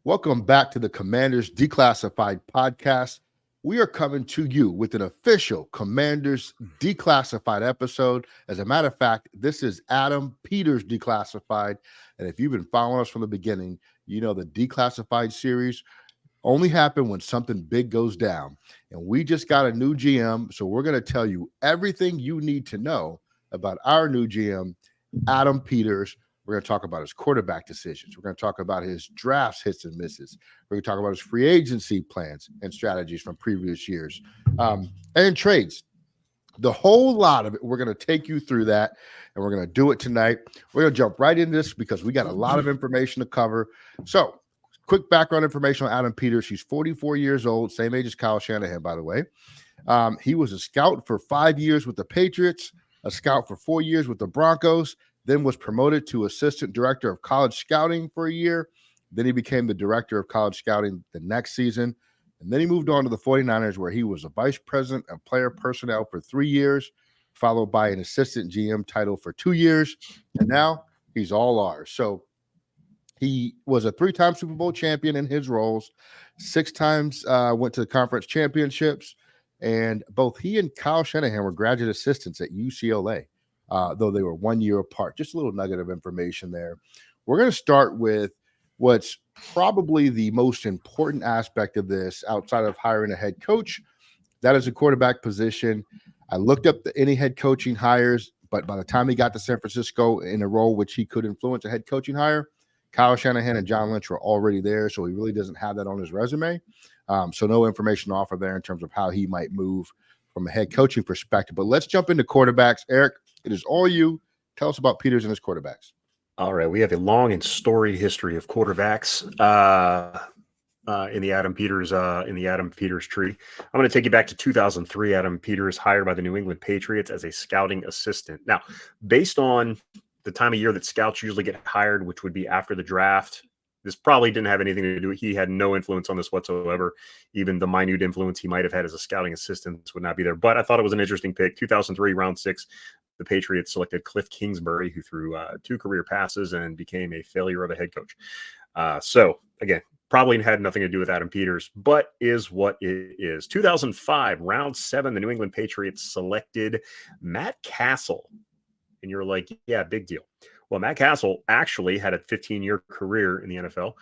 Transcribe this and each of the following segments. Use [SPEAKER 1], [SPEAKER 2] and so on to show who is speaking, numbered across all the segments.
[SPEAKER 1] Welcome back to the Commanders Declassified podcast. We are coming to you with an official Commanders Declassified episode. As a matter of fact, this is Adam Peters Declassified. And if you've been following us from the beginning, you know the Declassified series only happen when something big goes down. And we just got a new GM, so we're going to tell you everything you need to know about our new GM, Adam Peters. We're going to talk about his quarterback decisions. We're going to talk about his drafts, hits and misses. We're going to talk about his free agency plans and strategies from previous years, and trades. The whole lot of it. We're going to take you through that, and we're going to do it tonight. We're going to jump right into this because we got a lot of information to cover. So, quick background information on Adam Peters. He's 44 years old, same age as Kyle Shanahan, by the way. He was a scout for 5 years with the Patriots, a scout for 4 years with the Broncos, then was promoted to assistant director of college scouting for a year. Then he became the director of college scouting the next season. And then he moved on to the 49ers, where he was a vice president of player personnel for 3 years, followed by an assistant GM title for 2 years. And now he's all ours. So he was a 3-time Super Bowl champion in his roles, 6 times went to the conference championships. And both he and Kyle Shanahan were graduate assistants at UCLA. Though they were 1 year apart. Just a little nugget of information there. We're going to start with what's probably the most important aspect of this outside of hiring a head coach. That is a quarterback position. I looked up any head coaching hires, but by the time he got to San Francisco in a role which he could influence a head coaching hire, Kyle Shanahan and John Lynch were already there, so he really doesn't have that on his resume. So no information to offer there in terms of how he might move from a head coaching perspective. But let's jump into quarterbacks. Eric, it is all you. Tell us about Peters and his quarterbacks.
[SPEAKER 2] All right. We have a long and storied history of quarterbacks in the Adam Peters tree. I'm going to take you back to 2003. Adam Peters hired by the New England Patriots as a scouting assistant. Now, based on the time of year that scouts usually get hired, which would be after the draft, this probably didn't have anything to do. He had no influence on this whatsoever. Even the minute influence he might have had as a scouting assistant would not be there. But I thought it was an interesting pick. 2003, round 6, the Patriots selected Cliff Kingsbury, who threw 2 career passes and became a failure of a head coach. So, again, probably had nothing to do with Adam Peters, but is what it is. 2005, round 7, the New England Patriots selected Matt Castle. And you're like, yeah, big deal. Well, Matt Castle actually had a 15-year career in the NFL.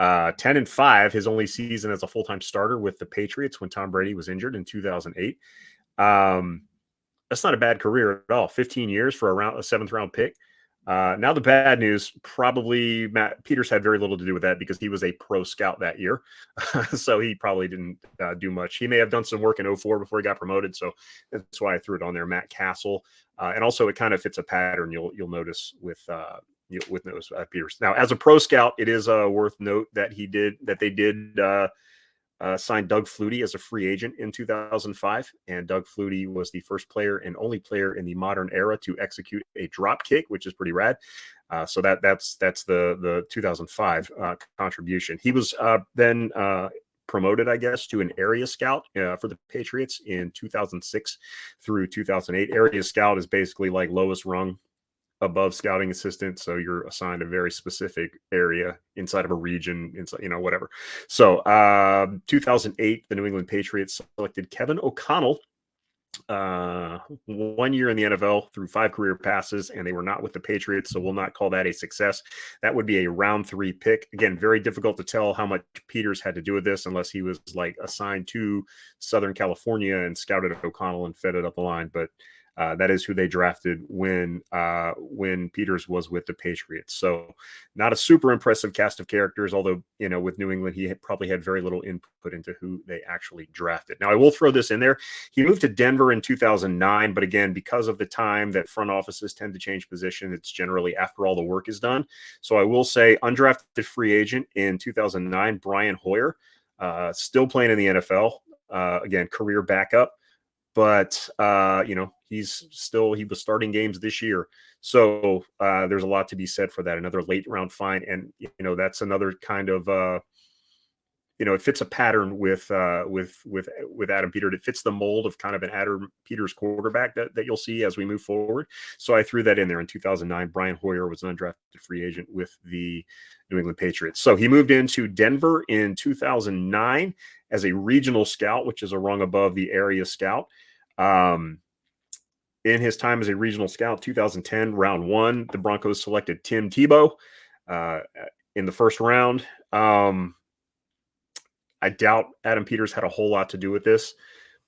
[SPEAKER 2] 10-5, his only season as a full-time starter with the Patriots when Tom Brady was injured in 2008. That's not a bad career at all. 15 years for a 7th-round pick. Now the bad news, probably Matt Peters had very little to do with that because he was a pro scout that year. So he probably didn't do much. He may have done some work in 2004 before he got promoted. So that's why I threw it on there, Matt Castle. And also it kind of fits a pattern you'll notice with Peters. Now, as a pro scout, it is worth note that they did signed Doug Flutie as a free agent in 2005, and Doug Flutie was the first player and only player in the modern era to execute a drop kick, which is pretty rad. So that's the 2005 contribution. He was then promoted, I guess, to an area scout for the Patriots in 2006 through 2008. Area scout is basically like lowest rung above scouting assistant, so you're assigned a very specific area inside of a region, inside, whatever. So 2008, the New England Patriots selected Kevin O'Connell, 1 year in the NFL, through 5 career passes, and they were not with the Patriots, so we'll not call that a success. That would be a round 3 pick. Again, very difficult to tell how much Peters had to do with this unless he was like assigned to Southern California and scouted O'Connell and fed it up the line, but that is who they drafted when Peters was with the Patriots. So not a super impressive cast of characters, although, with New England, he probably had very little input into who they actually drafted. Now, I will throw this in there. He moved to Denver in 2009, but again, because of the time that front offices tend to change position, it's generally after all the work is done. So I will say undrafted free agent in 2009, Brian Hoyer, still playing in the NFL, again, career backup. But, he was starting games this year. So there's a lot to be said for that. Another late round find. And, that's another kind of it fits a pattern with Adam Peters. It fits the mold of kind of an Adam Peters quarterback that you'll see as we move forward. So I threw that in there. In 2009, Brian Hoyer was an undrafted free agent with the New England Patriots. So he moved into Denver in 2009 as a regional scout, which is a rung above the area scout. In his time as a regional scout, 2010, round 1, the Broncos selected Tim Tebow in the first round. I doubt Adam Peters had a whole lot to do with this,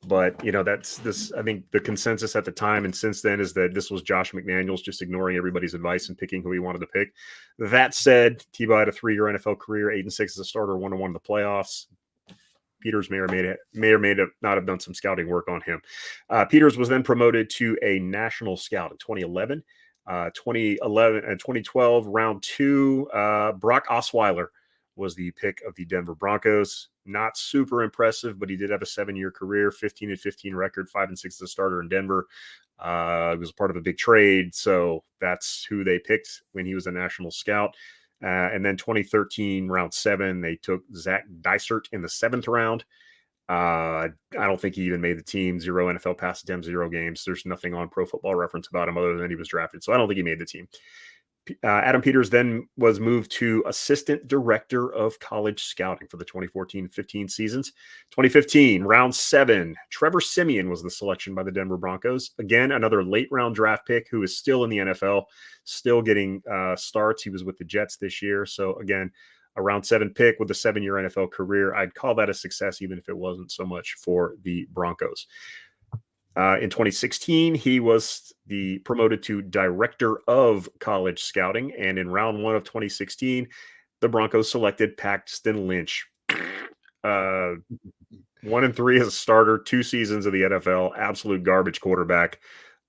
[SPEAKER 2] but that's this. I think the consensus at the time and since then is that this was Josh McDaniels just ignoring everybody's advice and picking who he wanted to pick. That said, Tebow had a 3-year NFL career, 8-6 as a starter, 1-1 in the playoffs. Peters may or may not have done some scouting work on him. Peters was then promoted to a national scout in 2011. 2011 and 2012, round 2, Brock Osweiler was the pick of the Denver Broncos. Not super impressive, but he did have a 7-year career, 15-15 record, 5-6 as a starter in Denver. It was part of a big trade, so that's who they picked when he was a national scout. And then 2013, round 7, they took Zach Dysert in the 7th round. I don't think he even made the team. 0 NFL pass attempts, 0 games. There's nothing on Pro Football Reference about him other than he was drafted, so I don't think he made the team. Adam Peters then was moved to assistant director of college scouting for the 2014-15 seasons. 2015, round 7, Trevor Siemian was the selection by the Denver Broncos. Again, another late round draft pick who is still in the NFL, still getting starts. He was with the Jets this year. So again, a round 7 pick with a 7-year NFL career. I'd call that a success, even if it wasn't so much for the Broncos. In 2016, he was promoted to director of college scouting. And in round 1 of 2016, the Broncos selected Paxton Lynch. 1-3 as a starter, 2 seasons of the NFL, absolute garbage quarterback.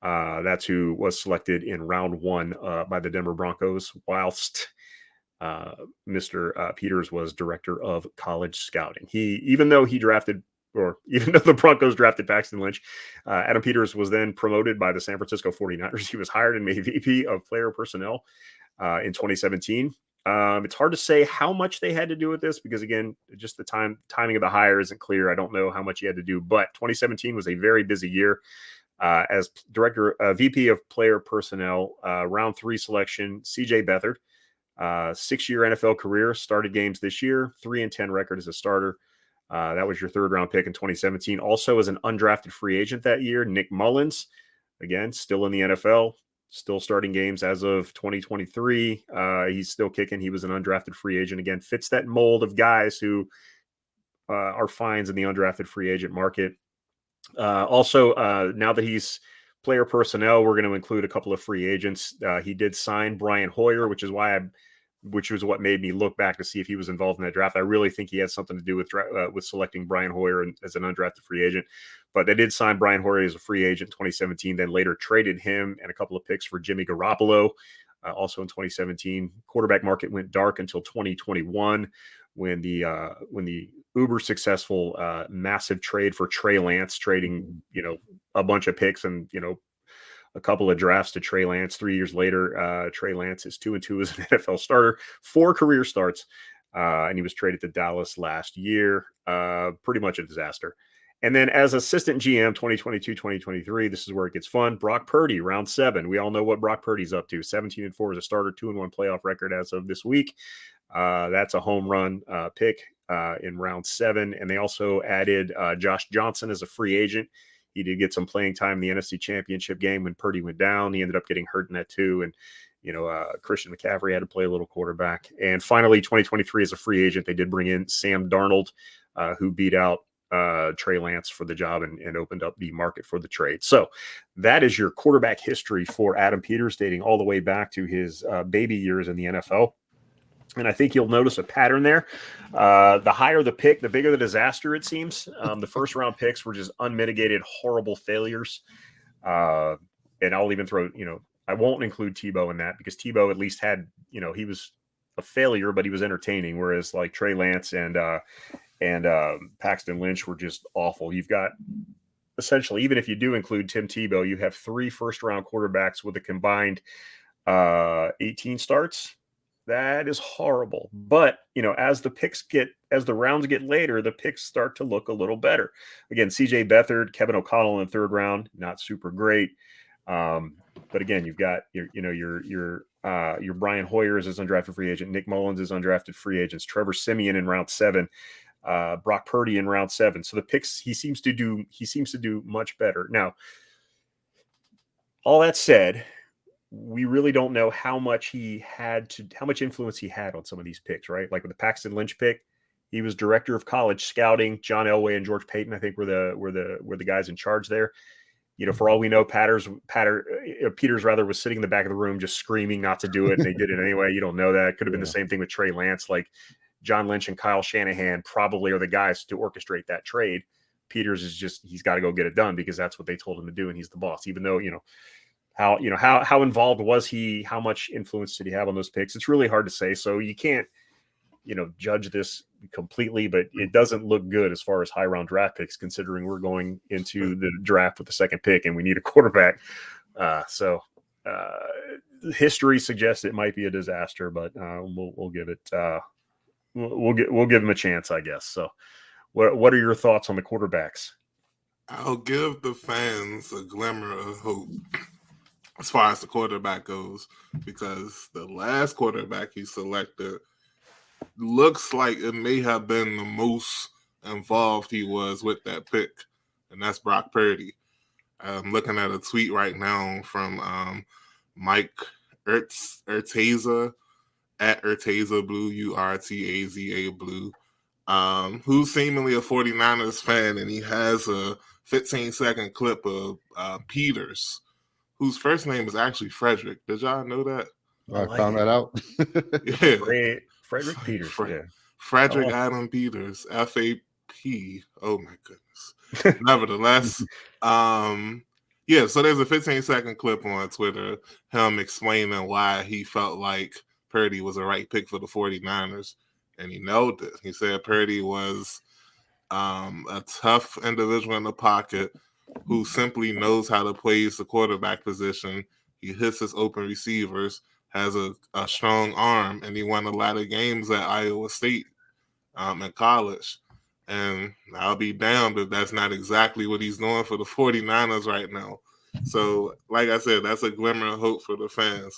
[SPEAKER 2] That's who was selected in round 1 by the Denver Broncos, whilst Mr. Peters was director of college scouting. Even though the Broncos drafted Paxton Lynch, Adam Peters was then promoted by the San Francisco 49ers. He was hired and made VP of player personnel in 2017. It's hard to say how much they had to do with this because, again, just the timing of the hire isn't clear. I don't know how much he had to do, but 2017 was a very busy year. As VP of player personnel, round 3 selection, CJ Beathard, 6-year NFL career, started games this year, 3-10 record as a starter. That was your 3rd round pick in 2017. Also as an undrafted free agent that year, Nick Mullins, again, still in the NFL, still starting games as of 2023. He's still kicking. He was an undrafted free agent. Again, fits that mold of guys who are finds in the undrafted free agent market. Also, now that he's player personnel, we're going to include a couple of free agents. He did sign Brian Hoyer, which was what made me look back to see if he was involved in that draft. I really think he had something to do with selecting Brian Hoyer as an undrafted free agent. But they did sign Brian Hoyer as a free agent in 2017, then later traded him and a couple of picks for Jimmy Garoppolo. Also in 2017, quarterback market went dark until 2021 when the uber successful massive trade for Trey Lance, trading a bunch of picks and a couple of drafts to Trey Lance. 3 years later, Trey Lance is 2-2 as an NFL starter, 4 career starts, and he was traded to Dallas last year. Pretty much a disaster. And then as assistant GM 2022-2023, this is where it gets fun. Brock Purdy, round 7. We all know what Brock Purdy's up to. 17-4 as a starter, 2-1 playoff record as of this week. That's a home run pick in round 7. And they also added Josh Johnson as a free agent. He did get some playing time in the NFC Championship game when Purdy went down. He ended up getting hurt in that too. And, Christian McCaffrey had to play a little quarterback. And finally, 2023 as a free agent, they did bring in Sam Darnold, who beat out Trey Lance for the job and opened up the market for the trade. So that is your quarterback history for Adam Peters, dating all the way back to his baby years in the NFL. And I think you'll notice a pattern there. The higher the pick, the bigger the disaster, it seems. The first round picks were just unmitigated, horrible failures. And I'll even throw, I won't include Tebow in that because Tebow at least had, he was a failure, but he was entertaining. Whereas like Trey Lance and Paxton Lynch were just awful. You've got essentially, even if you do include Tim Tebow, you have 3 first round quarterbacks with a combined 18 starts. That is horrible. But, as the rounds get later, the picks start to look a little better. Again, CJ Beathard, Kevin O'Connell in the third round, not super great. But again, you've got your Brian Hoyers is undrafted free agent, Nick Mullins is undrafted free agents, Trevor Siemian in round 7, Brock Purdy in round 7. So the picks he seems to do much better. Now, all that said, we really don't know how much influence he had on some of these picks, right? Like with the Paxton Lynch pick, he was director of college scouting. John Elway and George Payton, I think, were the guys in charge there. For all we know, Peters was sitting in the back of the room just screaming not to do it, and they did it anyway. You don't know that. It could have been the same thing with Trey Lance. Like John Lynch and Kyle Shanahan probably are the guys to orchestrate that trade. Peters he's got to go get it done because that's what they told him to do, and he's the boss. Even though how involved was he? How much influence did he have on those picks? It's really hard to say. So you can't judge this completely, but it doesn't look good as far as high round draft picks, considering we're going into the draft with the second pick and we need a quarterback. So history suggests it might be a disaster, but we'll give it. We'll give him a chance, I guess. So, what are your thoughts on the quarterbacks?
[SPEAKER 3] I'll give the fans a glimmer of hope as far as the quarterback goes, because the last quarterback he selected looks like it may have been the most involved he was with that pick, and that's Brock Purdy. I'm looking at a tweet right now from Mike Urtaza at Urtaza Blue, Urtaza Blue, who's seemingly a 49ers fan, and he has a 15-second clip of Peters, whose first name is actually Frederick. Did y'all know that?
[SPEAKER 1] I found that out.
[SPEAKER 3] Yeah.
[SPEAKER 2] Frederick Peters.
[SPEAKER 3] Frederick Adam Peters, FAP. Oh my goodness. Nevertheless, so there's a 15-second clip on Twitter, him explaining why he felt like Purdy was a right pick for the 49ers, and he nailed it. He said Purdy was a tough individual in the pocket who simply knows how to play the quarterback position. He hits his open receivers, has a strong arm, and he won a lot of games at Iowa State in college. And I'll be damned if that's not exactly what he's doing for the 49ers right now. So, like I said, that's a glimmer of hope for the fans.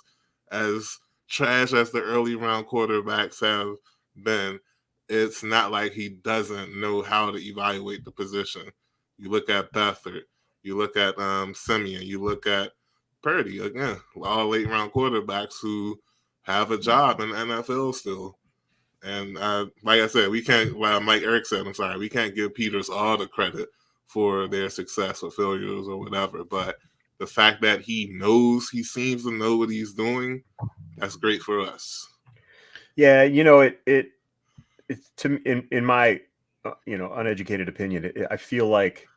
[SPEAKER 3] As trash as the early round quarterbacks have been, it's not like he doesn't know how to evaluate the position. You look at Beathard, you look at Simeon, you look at Purdy, again, all late round quarterbacks who have a job in the NFL still. And like I said, we can't, like Mike Eric said, we can't give Peters all the credit for their success or failures or whatever. But the fact that he seems to know what he's doing, that's great for us.
[SPEAKER 2] Yeah, it in my uneducated opinion, I feel like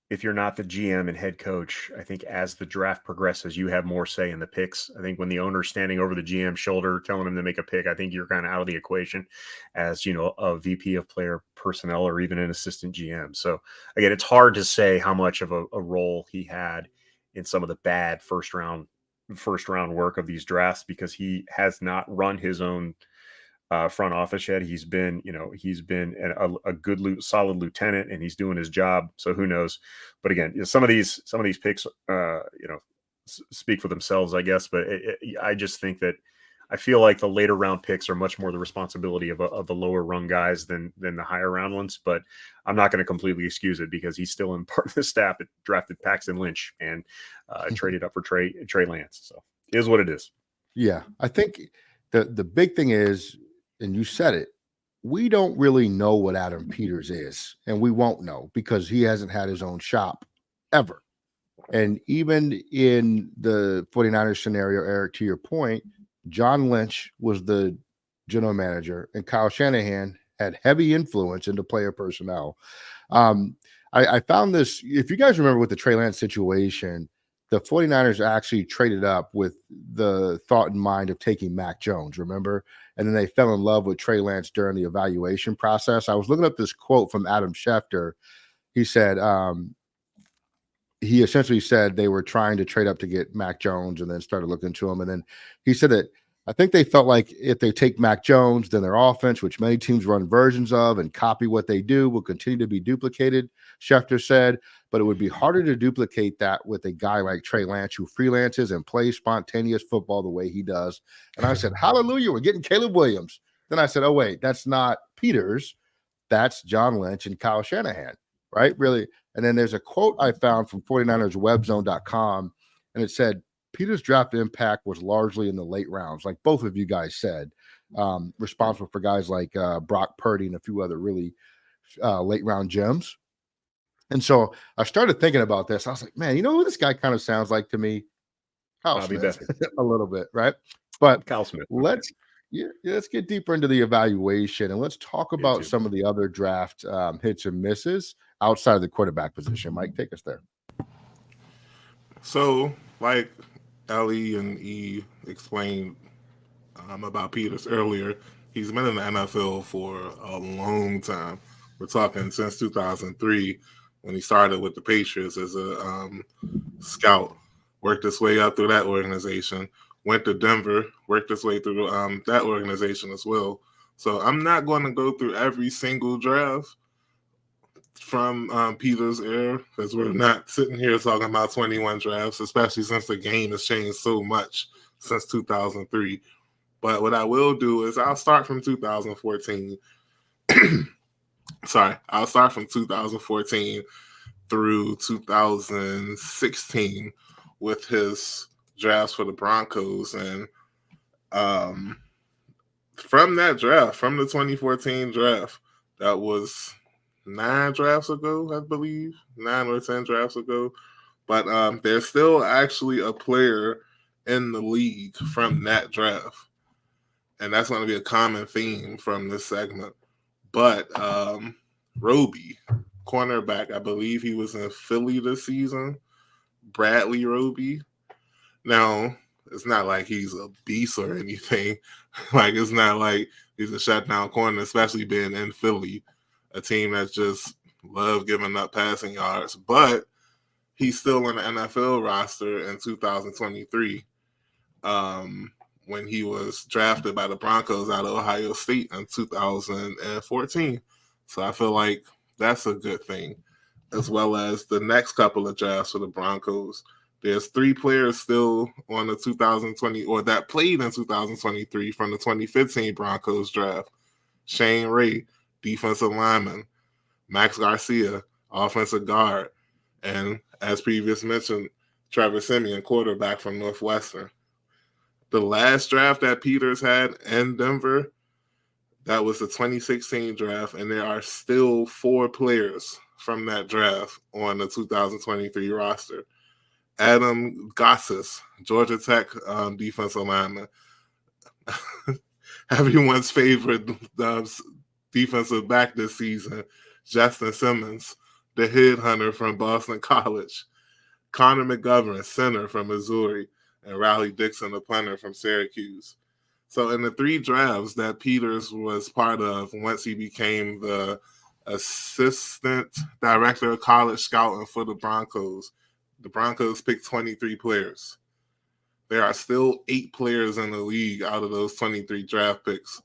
[SPEAKER 2] if you're not the GM and head coach, I think as the draft progresses, you have more say in the picks. I think when the owner's standing over the GM's shoulder telling him to make a pick, I think you're kind of out of the equation as, a VP of player personnel or even an assistant GM. So again, it's hard to say how much of a role he had in some of the bad first round work of these drafts, because he has not run his own front office yet. He's been a good, solid lieutenant, and he's doing his job. So who knows? But again, some of these picks, speak for themselves, I guess. But I just think that I feel like the later round picks are much more the responsibility of the lower rung guys than the higher round ones. But I'm not going to completely excuse it, because he's still in part of the staff that drafted Paxton Lynch and traded up for Trey Lance. So it is what it is.
[SPEAKER 1] Yeah, I think the big thing is, and you said it, we don't really know what Adam Peters is, and we won't know because he hasn't had his own shop ever. And even in the 49ers scenario, Eric, to your point, John Lynch was the general manager, and Kyle Shanahan had heavy influence into player personnel. I found this, if you guys remember with the Trey Lance situation, the 49ers actually traded up with the thought in mind of taking Mac Jones, remember? And then they fell in love with Trey Lance during the evaluation process. I was looking up this quote from Adam Schefter. He said, he essentially said they were trying to trade up to get Mac Jones and then started looking to him. And then he said that I think they felt like if they take Mac Jones, then their offense, which many teams run versions of and copy what they do, will continue to be duplicated, Schefter said. But it would be harder to duplicate that with a guy like Trey Lance, who freelances and plays spontaneous football the way he does. And I said, hallelujah, we're getting Caleb Williams. Then I said, oh, wait, that's not Peters. That's John Lynch and Kyle Shanahan, right? Really. And then there's a quote I found from 49erswebzone.com, and it said, Peters' draft impact was largely in the late rounds, like both of you guys said, responsible for guys like Brock Purdy and a few other really late round gems. And so I started thinking about this. I was like, man, you know who this guy kind of sounds like to me? Kyle Smith, a little bit, right? But
[SPEAKER 2] Kyle Smith.
[SPEAKER 1] Let's get deeper into the evaluation, and let's talk about some of the other draft hits and misses outside of the quarterback position. Mike, take us there.
[SPEAKER 3] So, like Ellie and E explained about Peters earlier, he's been in the NFL for a long time. We're talking since 2003 when he started with the Patriots as a scout, worked his way up through that organization, went to Denver, worked his way through that organization as well. So I'm not going to go through every single draft from Peters' era, because we're not sitting here talking about 21 drafts, especially since the game has changed so much since 2003. But what I will do is I'll start from 2014. I'll start from 2014 through 2016 with his drafts for the Broncos. And from that draft, from the 2014 draft, that was 9 drafts ago, I believe, 9 or 10 drafts ago. But there's still actually a player in the league from that draft. And that's going to be a common theme from this segment. But Roby, cornerback, I believe he was in Philly this season. Bradley Roby. Now, it's not like he's a beast or anything. Like, it's not like he's a shutdown corner, especially being in Philly, a team that just love giving up passing yards. But he's still on the NFL roster in 2023 when he was drafted by the Broncos out of Ohio State in 2014. So I feel like that's a good thing, as well as the next couple of drafts for the Broncos. There's 3 players still on the 2020 or that played in 2023 from the 2015 Broncos draft. Shane Ray, defensive lineman. Max Garcia, offensive guard. And as previous mentioned, Trevor Siemian, quarterback from Northwestern. The last draft that Peters had in Denver, that was the 2016 draft, and there are still 4 players from that draft on the 2023 roster. Adam Gotsis, Georgia Tech defensive lineman. Everyone's favorite defensive back this season, Justin Simmons, the headhunter from Boston College. Connor McGovern, center from Missouri, and Riley Dixon, the punter from Syracuse. So in the 3 drafts that Peters was part of once he became the assistant director of college scouting for the Broncos picked 23 players. There are still 8 players in the league out of those 23 draft picks.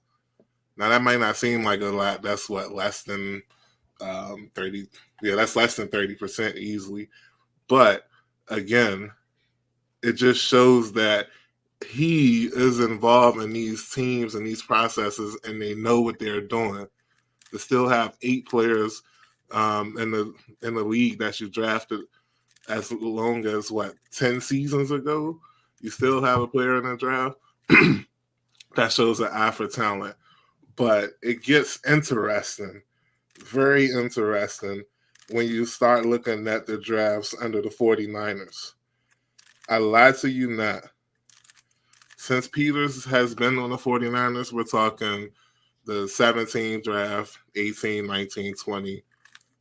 [SPEAKER 3] Now, that might not seem like a lot. That's less than 30. Yeah, that's less than 30% easily. But again, it just shows that he is involved in these teams and these processes, and they know what they're doing. To still have 8 players in the league that you drafted as long as 10 seasons ago, you still have a player in the draft. That shows an eye for talent. But it gets interesting, very interesting, when you start looking at the drafts under the 49ers. I lied to you not. Since Peters has been on the 49ers, we're talking the 17 draft, 18, 19, 20,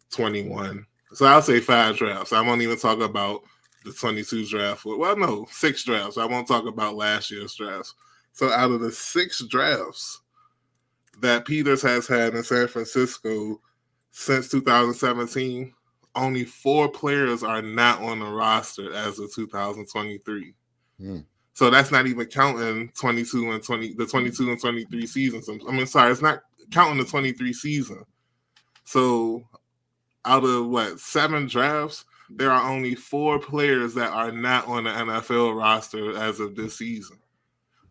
[SPEAKER 3] 21. So I'll say 5 drafts. I won't even talk about the 22 draft. Well, no, 6 drafts. I won't talk about last year's drafts. So out of the 6 drafts that Peters has had in San Francisco since 2017, only 4 players are not on the roster as of 2023. So that's not even counting 22 and 23 seasons. I mean, sorry, it's not counting the 23 season. So out of 7 drafts, there are only 4 players that are not on the NFL roster as of this season.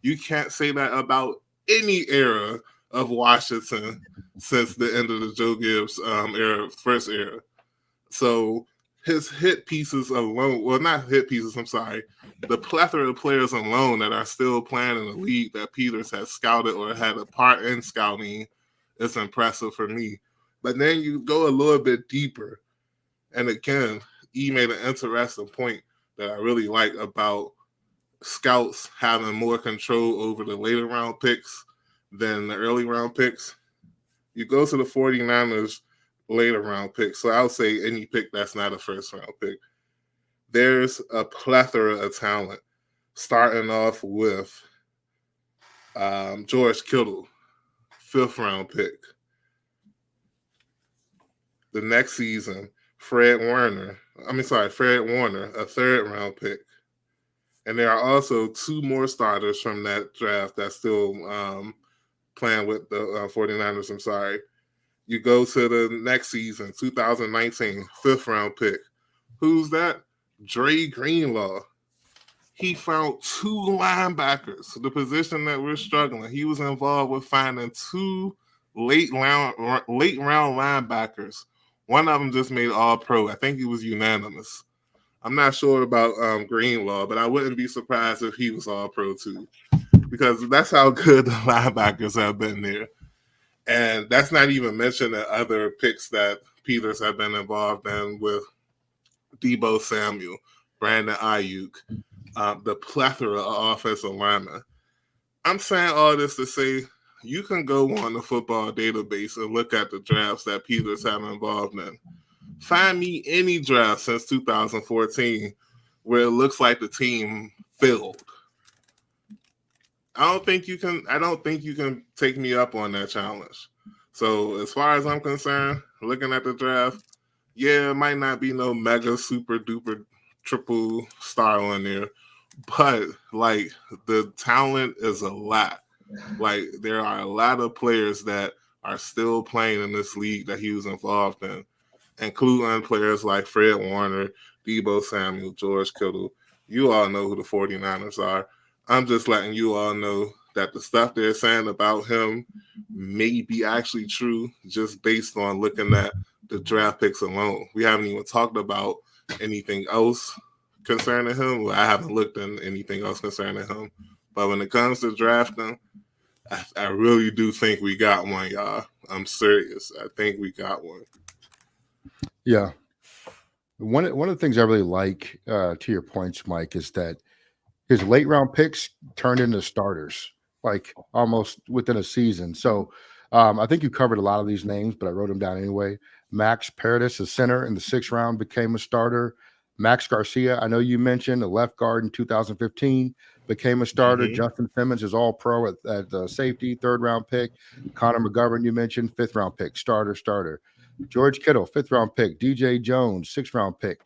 [SPEAKER 3] You can't say that about any era of Washington since the end of the Joe Gibbs first era. So his hit pieces alone, well, not hit pieces, I'm sorry, the plethora of players alone that are still playing in the league that Peters has scouted or had a part in scouting is impressive for me. But then you go a little bit deeper. And again, he made an interesting point that I really like about scouts having more control over the later round picks than the early round picks. You go to the 49ers later round pick. So I'll say any pick that's not a first round pick. There's a plethora of talent, starting off with George Kittle, 5th round pick. The next season, Fred Warner, a 3rd round pick. And there are also 2 more starters from that draft that's still playing with the 49ers. I'm sorry. You go to the next season, 2019, 5th round pick. Who's that? Dre Greenlaw. He found 2 linebackers, the position that we're struggling. He was involved with finding 2 late round linebackers. One of them just made All-Pro. I think he was unanimous. I'm not sure about Greenlaw, but I wouldn't be surprised if he was All-Pro too, because that's how good the linebackers have been there. And that's not even mentioning the other picks that Peters have been involved in with Deebo Samuel, Brandon Ayuk, the plethora of offensive linemen. I'm saying all this to say you can go on the football database and look at the drafts that Peters have involved in. Find me any draft since 2014 where it looks like the team failed. I don't think you can take me up on that challenge. So as far as I'm concerned, looking at the draft, yeah, it might not be no mega super duper triple star on there, but like the talent is a lot. Like there are a lot of players that are still playing in this league that he was involved in, including players like Fred Warner, Deebo Samuel, George Kittle. You all know who the 49ers are. I'm just letting you all know that the stuff they're saying about him may be actually true just based on looking at the draft picks alone. We haven't even talked about anything else concerning him. Well, I haven't looked at anything else concerning him. But when it comes to drafting, I really do think we got one, y'all. I'm serious. I think we got one.
[SPEAKER 1] Yeah. One of the things I really like, to your points, Mike, is that his late round picks turned into starters, like almost within a season. So I think you covered a lot of these names, but I wrote them down anyway. Max Paradis, a center in the 6th round, became a starter. Max Garcia, I know you mentioned, a left guard in 2015, became a starter.
[SPEAKER 3] Mhm.
[SPEAKER 1] Justin Simmons is all pro at safety, 3rd round pick. Connor McGovern, you mentioned, 5th round pick, starter. George Kittle, 5th round pick. DJ Jones, 6th round pick.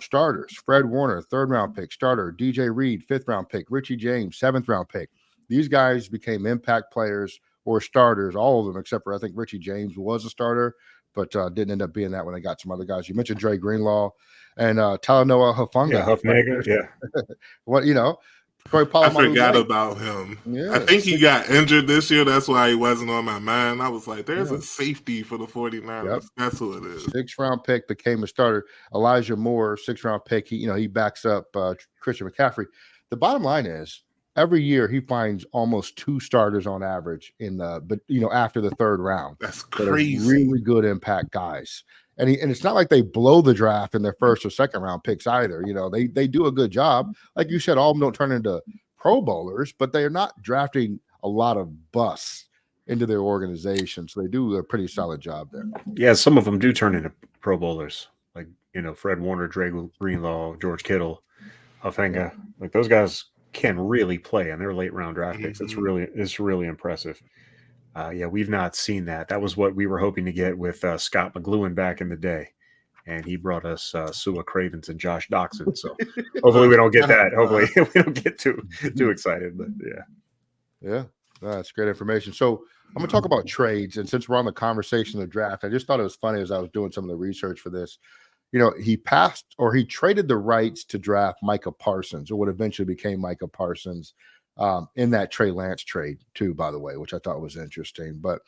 [SPEAKER 1] Starters: Fred Warner, 3rd round pick, starter. DJ Reed, 5th round pick. Richie James, 7th round pick. These guys became impact players or starters, all of them, except for I think Richie James was a starter, but didn't end up being that when they got some other guys. You mentioned Dre Greenlaw and Talanoa Hufanga.
[SPEAKER 2] Yeah, Huffnagel. Yeah.
[SPEAKER 1] What, Troy
[SPEAKER 3] I
[SPEAKER 1] Polamalu
[SPEAKER 3] forgot
[SPEAKER 1] White.
[SPEAKER 3] about him.
[SPEAKER 1] Yeah,
[SPEAKER 3] I think he got injured this year. That's why he wasn't on my mind. I was like, there's
[SPEAKER 1] Yeah.
[SPEAKER 3] a safety for the 49ers.
[SPEAKER 1] Yep.
[SPEAKER 3] That's who it is.
[SPEAKER 1] 6th round pick, became a starter. Elijah Moore, 6th round pick. He backs up Christian McCaffrey. The bottom line is every year he finds almost 2 starters on average after the 3rd round.
[SPEAKER 3] That's
[SPEAKER 1] That are
[SPEAKER 3] crazy.
[SPEAKER 1] really good impact guys. And it's not like they blow the draft in their 1st or 2nd round picks either. They do a good job. Like you said, all of them don't turn into Pro Bowlers, but they are not drafting a lot of busts into their organization. So they do a pretty solid job there.
[SPEAKER 2] Yeah, some of them do turn into Pro Bowlers, like Fred Warner, Dre Greenlaw, George Kittle, Hufanga. Like those guys can really play, and they're late round draft picks. It's really impressive. Yeah, we've not seen that. That was what we were hoping to get with Scott McLuhan back in the day. and he brought us Sua Cravens and Josh Doxson. So hopefully we don't get that. Hopefully we don't get too excited. But
[SPEAKER 1] Yeah, that's great information. So I'm going to talk about trades, and since we're on the conversation of the draft, I just thought it was funny as I was doing some of the research for this. He traded the rights to draft Micah Parsons, or what eventually became Micah Parsons, in that Trey Lance trade too, by the way, which I thought was interesting. But